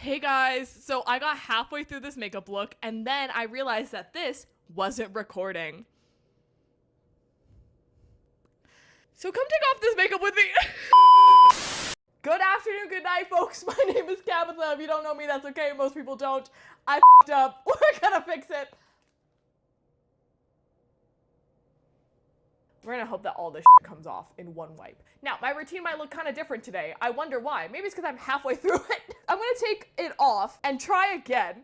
Hey guys, so I got halfway through this makeup look and then I realized that this wasn't recording. So come take off this makeup with me. Good afternoon, good night, folks. My name is Tabitha. If you don't know me, that's okay. Most people don't. I f***ed up. We're gonna fix it. We're gonna hope that all this shit comes off in one wipe. Now, my routine might look kind of different today. I wonder why. Maybe it's because I'm halfway through it. I'm gonna take it off and try again.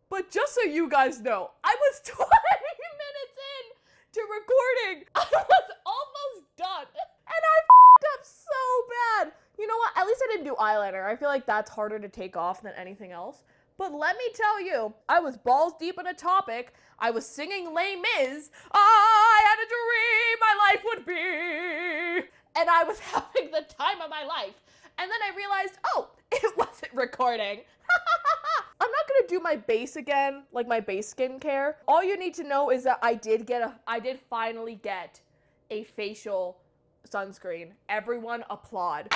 But just so you guys know, I was 20 minutes in to recording. I was almost done. And I f***ed up so bad. You know what? At least I didn't do eyeliner. I feel like that's harder to take off than anything else. But let me tell you, I was balls deep in a topic. I was singing Les Mis. I had a dream my life would be. And I was having the time of my life. And then I realized, oh, it wasn't recording. I'm not gonna do my base again, like my base skincare. All you need to know is that I did finally get a facial sunscreen. Everyone applaud.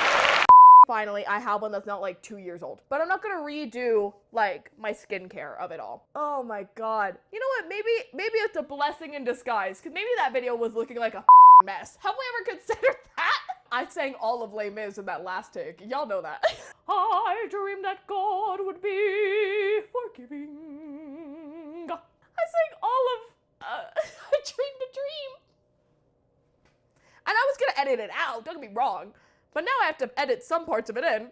Finally, I have one that's not like 2 years old. But I'm not gonna redo like my skincare of it all. Oh my god. You know what? Maybe it's a blessing in disguise, because maybe that video was looking like a mess. Have we ever considered that? I sang all of Les Mis in that last take. Y'all know that. I dreamed that God would be forgiving. I sang all of I dreamed a dream. And I was gonna edit it out, don't get me wrong. But now I have to edit some parts of it in.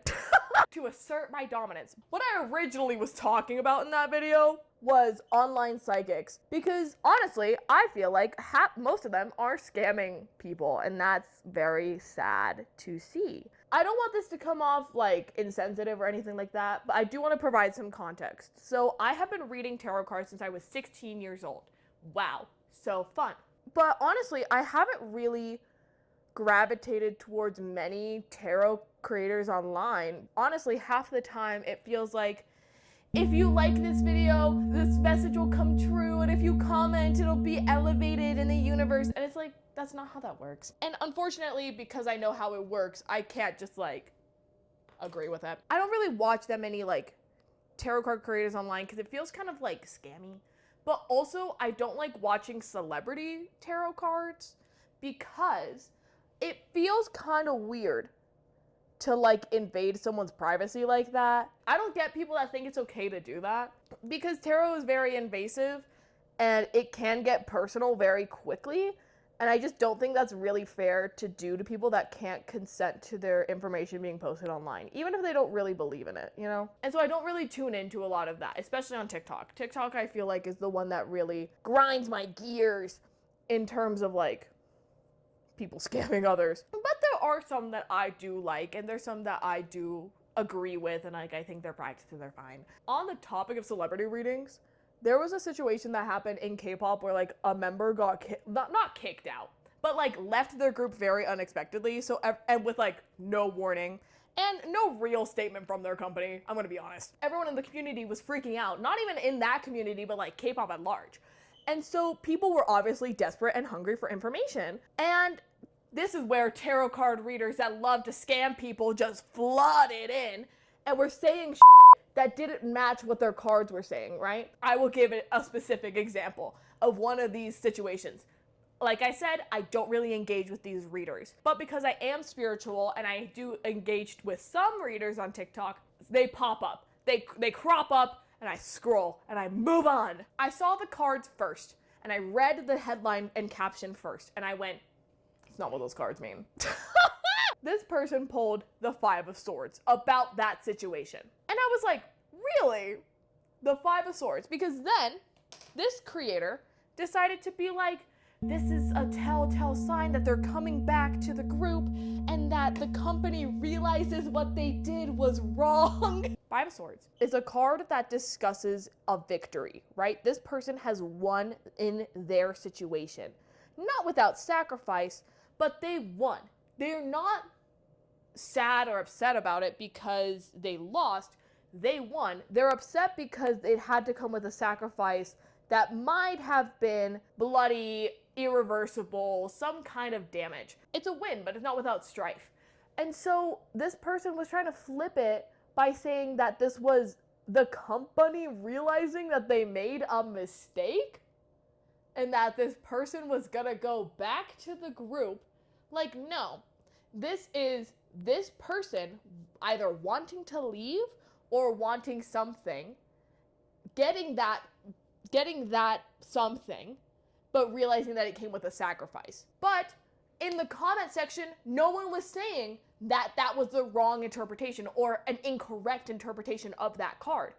To assert my dominance. What I originally was talking about in that video was online psychics. Because honestly, I feel like most of them are scamming people, and that's very sad to see. I don't want this to come off like insensitive or anything like that, but I do want to provide some context. So I have been reading tarot cards since I was 16 years old. Wow, so fun. But honestly, I haven't really gravitated towards many tarot creators online. Honestly, half the time it feels like if you like this video, this message will come true, and if you comment, it'll be elevated in the universe. And it's like, that's not how that works. And unfortunately, because I know how it works, I can't just like agree with it. I don't really watch that many like tarot card creators online because it feels kind of like scammy. But also, I don't like watching celebrity tarot cards because it feels kind of weird to like invade someone's privacy like that. I don't get people that think it's okay to do that because tarot is very invasive and it can get personal very quickly. And I just don't think that's really fair to do to people that can't consent to their information being posted online, even if they don't really believe in it, you know? And so I don't really tune into a lot of that, especially on TikTok. TikTok, I feel like, is the one that really grinds my gears in terms of like people scamming others. But there are some that I do like, and there's some that I do agree with, and like I think their practices are fine. On the topic of celebrity readings, there was a situation that happened in K-pop where like a member got not kicked out, but like left their group very unexpectedly, and with like no warning and no real statement from their company. I'm gonna be honest. Everyone in the community was freaking out, not even in that community, but like K-pop at large. And so people were obviously desperate and hungry for information. And this is where tarot card readers that love to scam people just flooded in and were saying that didn't match what their cards were saying, right? I will give it a specific example of one of these situations. Like I said, I don't really engage with these readers, but because I am spiritual and I do engage with some readers on TikTok, they pop up, they crop up, and I scroll and I move on. I saw the cards first and I read the headline and caption first and I went, it's not what those cards mean. This person pulled the Five of Swords about that situation. And I was like, really? The Five of Swords? Because then this creator decided to be like, this is a telltale sign that they're coming back to the group and that the company realizes what they did was wrong. Five of Swords is a card that discusses a victory, right? This person has won in their situation. Not without sacrifice, but they won. They're not sad or upset about it because they lost. They won. They're upset because it had to come with a sacrifice that might have been bloody, irreversible, some kind of damage. It's a win, but it's not without strife. And so this person was trying to flip it by saying that this was the company realizing that they made a mistake and that this person was gonna go back to the group. Like, no, this is this person either wanting to leave or wanting something, getting that something, but realizing that it came with a sacrifice. But in the comment section, no one was saying that that was the wrong interpretation or an incorrect interpretation of that card.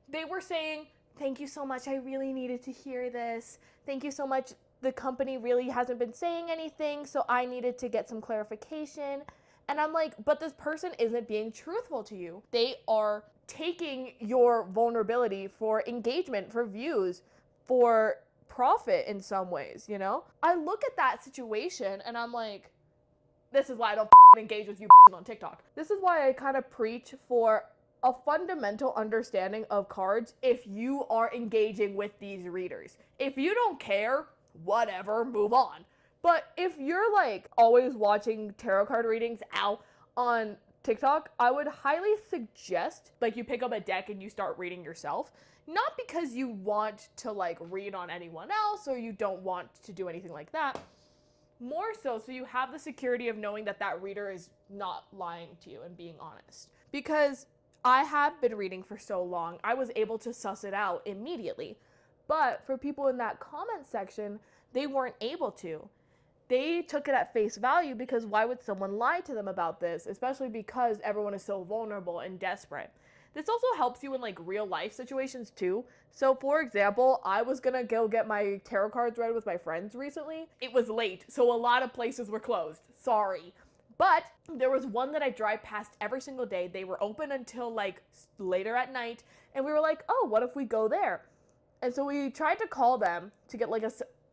They were saying, thank you so much, I really needed to hear this. Thank you so much, the company really hasn't been saying anything, so I needed to get some clarification. And I'm like, but this person isn't being truthful to you. They are taking your vulnerability for engagement, for views, for profit in some ways, you know? I look at that situation and I'm like, this is why I don't engage with you on TikTok. This is why I kind of preach for a fundamental understanding of cards if you are engaging with these readers. If you don't care, whatever, move on. But if you're like always watching tarot card readings on TikTok, I would highly suggest like you pick up a deck and you start reading yourself. Not because you want to like read on anyone else or you don't want to do anything like that. More so you have the security of knowing that that reader is not lying to you and being honest. Because I have been reading for so long, I was able to suss it out immediately. But for people in that comment section, they weren't able to. They took it at face value because why would someone lie to them about this? Especially because everyone is so vulnerable and desperate. This also helps you in like real life situations too. So for example, I was gonna go get my tarot cards read with my friends recently. It was late, so a lot of places were closed. Sorry. But there was one that I drive past every single day. They were open until like later at night. And we were like, oh, what if we go there? And so we tried to call them to get like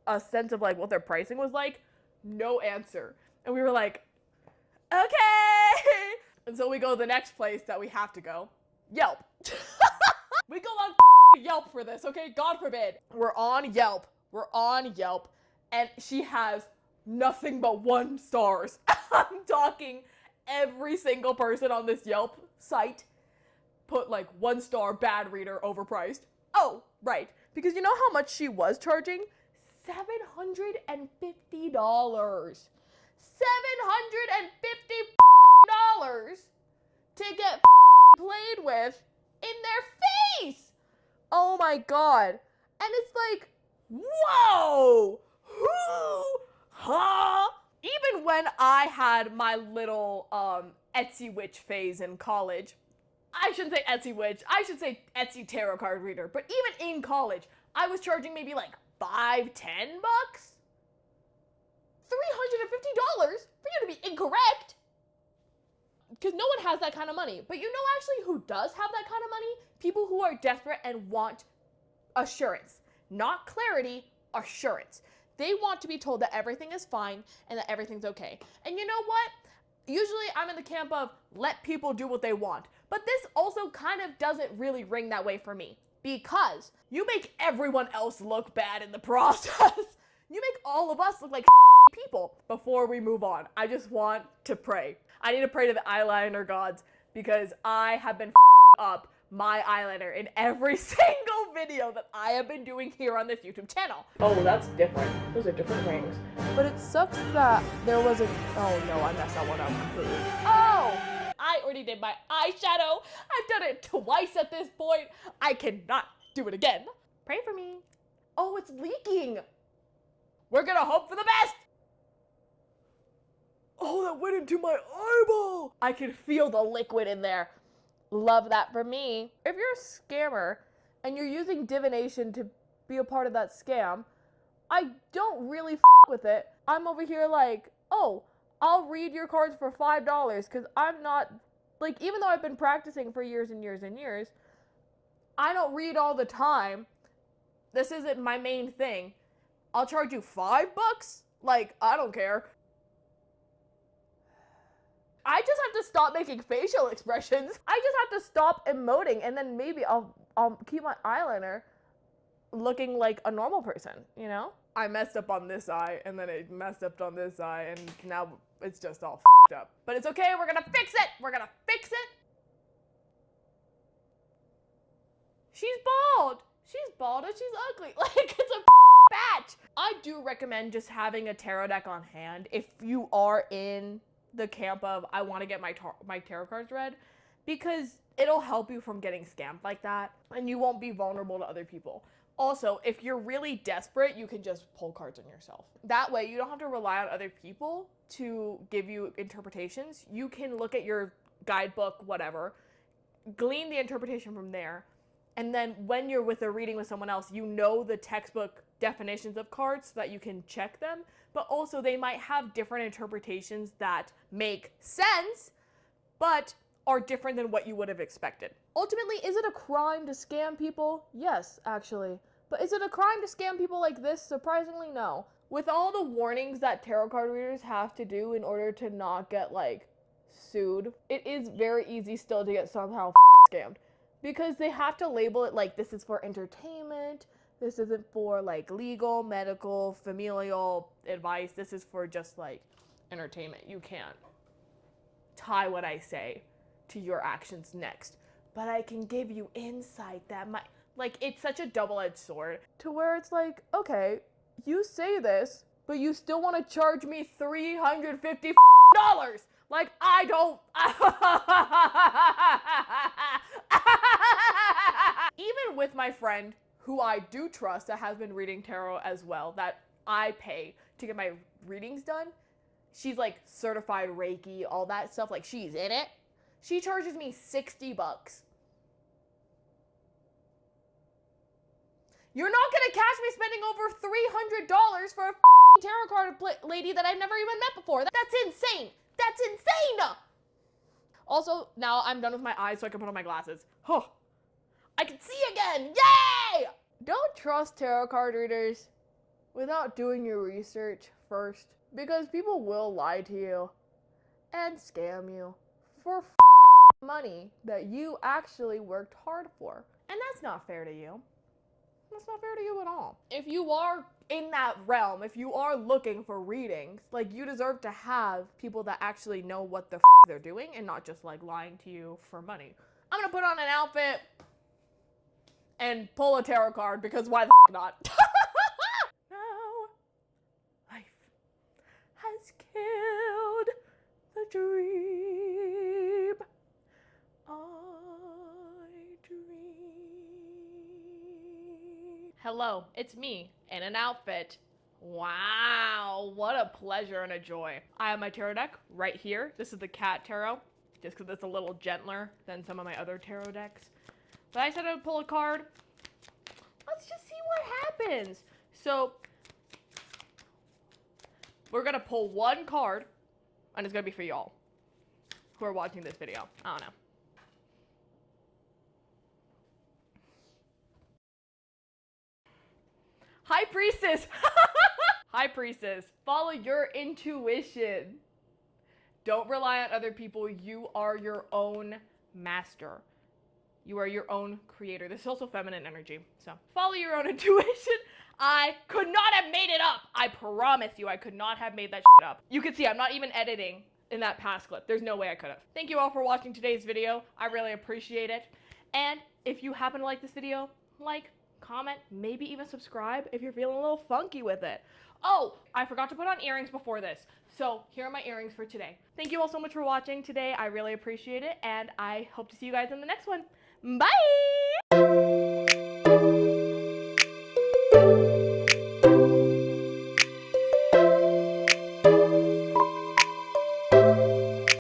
a sense of like what their pricing was like. No answer. And we were like, okay. And so we go to the next place that we have to go. Yelp. We go on Yelp for this, okay? God forbid. We're on Yelp. And she has nothing but 1 stars. I'm talking every single person on this Yelp site put like 1 star, bad reader, overpriced. Oh, right. Because you know how much she was charging? $750. $750 to get played with in their face. Oh my God. And it's like, whoa. Huh? Even when I had my little Etsy witch phase in college, I shouldn't say Etsy witch, I should say Etsy tarot card reader, but even in college, I was charging maybe like $5, $10? $350 for you to be incorrect. Because no one has that kind of money. But you know actually who does have that kind of money? People who are desperate and want assurance. Not clarity, assurance. They want to be told that everything is fine and that everything's okay. And you know what? Usually I'm in the camp of let people do what they want. But this also kind of doesn't really ring that way for me. Because you make everyone else look bad in the process. You make all of us look like people. Before we move on, I just want to pray. I need to pray to the eyeliner gods because I have been up my eyeliner in every single video that I have been doing here on this YouTube channel. Oh, that's different. Those are different rings. But it sucks that there was oh no, I messed that one up completely. Oh! I already did my eyeshadow. I've done it twice at this point. I cannot do it again. Pray for me. Oh, it's leaking. We're gonna hope for the best. Oh, that went into my eyeball. I can feel the liquid in there. Love that for me. If you're a scammer and you're using divination to be a part of that scam, I don't really with it. I'm over here like, oh, I'll read your cards for $5 because I'm not, like, even though I've been practicing for years and years and years, I don't read all the time. This isn't my main thing. I'll charge you $5? Like, I don't care. I just have to stop making facial expressions. I just have to stop emoting and then maybe I'll keep my eyeliner looking like a normal person, you know? I messed up on this eye and then it messed up on this eye and now it's just all f***ed up. But it's okay, we're gonna fix it! We're gonna fix it! she's bald. She's bald and she's ugly. Like, it's a batch. I do recommend just having a tarot deck on hand if you are in the camp of I want to get my tarot cards read, because it'll help you from getting scammed like that, and you won't be vulnerable to other people. Also, if you're really desperate, you can just pull cards on yourself. That way, you don't have to rely on other people to give you interpretations. You can look at your guidebook, whatever, glean the interpretation from there, and then when you're with a reading with someone else, you know the textbook definitions of cards so that you can check them, but also they might have different interpretations that make sense, but are different than what you would have expected. Ultimately, is it a crime to scam people? Yes, actually. But is it a crime to scam people like this? Surprisingly, no. With all the warnings that tarot card readers have to do in order to not get, like, sued, it is very easy still to get somehow scammed. Because they have to label it like this is for entertainment, this isn't for, like, legal, medical, familial advice, this is for just, like, entertainment. You can't tie what I say to your actions next. But I can give you insight that might, like, it's such a double-edged sword to where it's like, okay, you say this, but you still want to charge me $350. Like, I don't. Even with my friend, who I do trust, that has been reading tarot as well, that I pay to get my readings done, she's like certified Reiki, all that stuff, like she's in it. She charges me $60. You're not gonna catch me spending over $300 for a tarot card lady that I've never even met before. That's insane. That's insane. Also, now I'm done with my eyes so I can put on my glasses. Huh. I can see again. Yay! Don't trust tarot card readers without doing your research first, because people will lie to you and scam you for money that you actually worked hard for. And that's not fair to you. That's not fair to you at all. If you are in that realm, if you are looking for readings, like, you deserve to have people that actually know what the they're doing and not just like lying to you for money. I'm gonna put on an outfit and pull a tarot card, because why the not? Now, life has killed the dream I dream. Hello, it's me in an outfit. Wow, what a pleasure and a joy. I have my tarot deck right here. This is the cat tarot, just because it's a little gentler than some of my other tarot decks. But I said I would pull a card. Let's just see what happens. So, we're gonna pull one card, and it's gonna be for y'all who are watching this video. I don't know. High Priestess. High Priestess, follow your intuition. Don't rely on other people. You are your own master. You are your own creator. This is also feminine energy, so follow your own intuition. I could not have made it up. I promise you, I could not have made that shit up. You can see I'm not even editing in that past clip. There's no way I could have. Thank you all for watching today's video. I really appreciate it. And if you happen to like this video, like, comment, maybe even subscribe if you're feeling a little funky with it. Oh, I forgot to put on earrings before this. So here are my earrings for today. Thank you all so much for watching today. I really appreciate it, and I hope to see you guys in the next one. Bye!